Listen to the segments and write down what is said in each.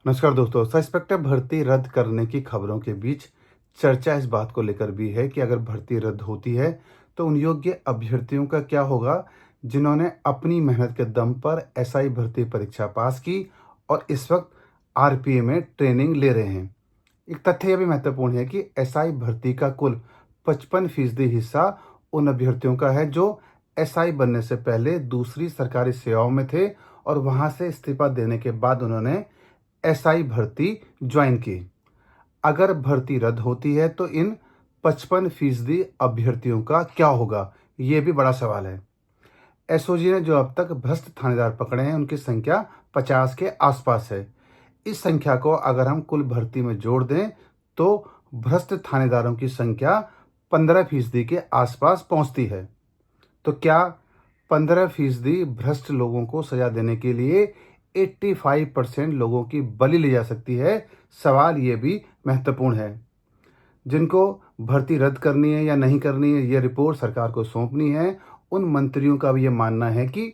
नमस्कार दोस्तों। सस्पेक्टर भर्ती रद्द करने की खबरों के बीच चर्चा इस बात को लेकर भी है कि अगर भर्ती रद्द होती है तो उन योग्य अभ्यर्थियों का क्या होगा जिन्होंने अपनी मेहनत के दम पर एसआई भर्ती परीक्षा पास की और इस वक्त आरपीए में ट्रेनिंग ले रहे हैं। एक तथ्य यह भी महत्वपूर्ण है कि एसआई भर्ती का कुल 55% हिस्सा उन अभ्यर्थियों का है जो एसआई बनने से पहले दूसरी सरकारी सेवाओं में थे और वहां से इस्तीफा देने के बाद उन्होंने एसआई भर्ती ज्वाइन की। अगर भर्ती रद्द होती है तो इन 55% अभ्यर्थियों का क्या होगा, ये भी बड़ा सवाल है। एसओजी ने जो अब तक भ्रष्ट थानेदार पकड़े हैं उनकी संख्या 50 के आसपास है। इस संख्या को अगर हम कुल भर्ती में जोड़ दें तो भ्रष्ट थानेदारों की संख्या 15% के आसपास पहुंचती है। तो क्या 15% भ्रष्ट लोगों को सजा देने के लिए 85% लोगों की बलि ली जा सकती है? सवाल ये भी महत्वपूर्ण है। जिनको भर्ती रद्द करनी है या नहीं करनी है, यह रिपोर्ट सरकार को सौंपनी है। उन मंत्रियों का भी ये मानना है कि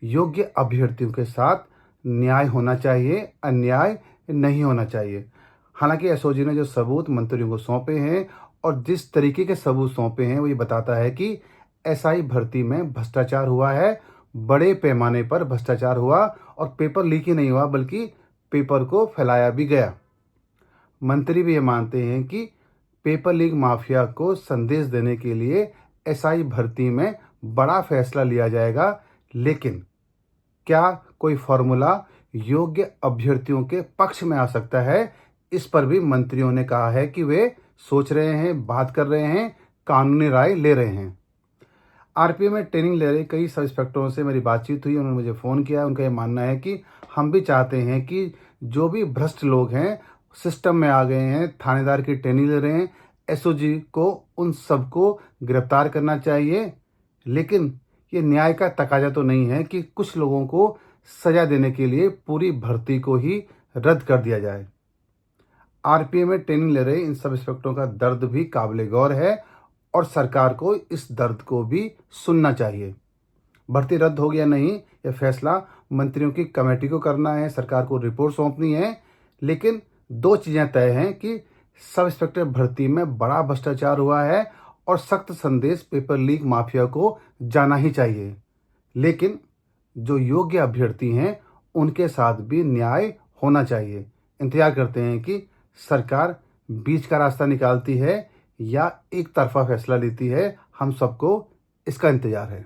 योग्य अभ्यर्थियों के साथ न्याय होना चाहिए, अन्याय नहीं होना चाहिए। हालांकि एसओजी ने जो सबूत मंत्रियों को सौंपे हैं और जिस तरीके के सबूत सौंपे हैं वो ये बताता है कि एसआई भर्ती में भ्रष्टाचार हुआ है, बड़े पैमाने पर भ्रष्टाचार हुआ और पेपर लीक ही नहीं हुआ बल्कि पेपर को फैलाया भी गया। मंत्री भी ये मानते हैं कि पेपर लीक माफिया को संदेश देने के लिए एसआई भर्ती में बड़ा फैसला लिया जाएगा, लेकिन क्या कोई फॉर्मूला योग्य अभ्यर्थियों के पक्ष में आ सकता है? इस पर भी मंत्रियों ने कहा है कि वे सोच रहे हैं, बात कर रहे हैं, कानूनी राय ले रहे हैं। आरपीए में ट्रेनिंग ले रहे कई सब इंस्पेक्टरों से मेरी बातचीत हुई, उन्होंने मुझे फ़ोन किया। उनका ये मानना है कि हम भी चाहते हैं कि जो भी भ्रष्ट लोग हैं, सिस्टम में आ गए हैं, थानेदार की ट्रेनिंग ले रहे हैं, एसओजी को उन सबको गिरफ्तार करना चाहिए। लेकिन ये न्याय का तकाजा तो नहीं है कि कुछ लोगों को सजा देने के लिए पूरी भर्ती को ही रद्द कर दिया जाए। आरपीए में ट्रेनिंग ले रहे इन सब इंस्पेक्टरों का दर्द भी काबिल गौर है और सरकार को इस दर्द को भी सुनना चाहिए। भर्ती रद्द हो गया नहीं, यह फैसला मंत्रियों की कमेटी को करना है, सरकार को रिपोर्ट सौंपनी है। लेकिन दो चीज़ें तय हैं कि सब इंस्पेक्टर भर्ती में बड़ा भ्रष्टाचार हुआ है और सख्त संदेश पेपर लीक माफिया को जाना ही चाहिए। लेकिन जो योग्य अभ्यर्थी हैं उनके साथ भी न्याय होना चाहिए। इंतजार करते हैं कि सरकार बीच का रास्ता निकालती है या एक तरफा फैसला लेती है। हम सबको इसका इंतजार है।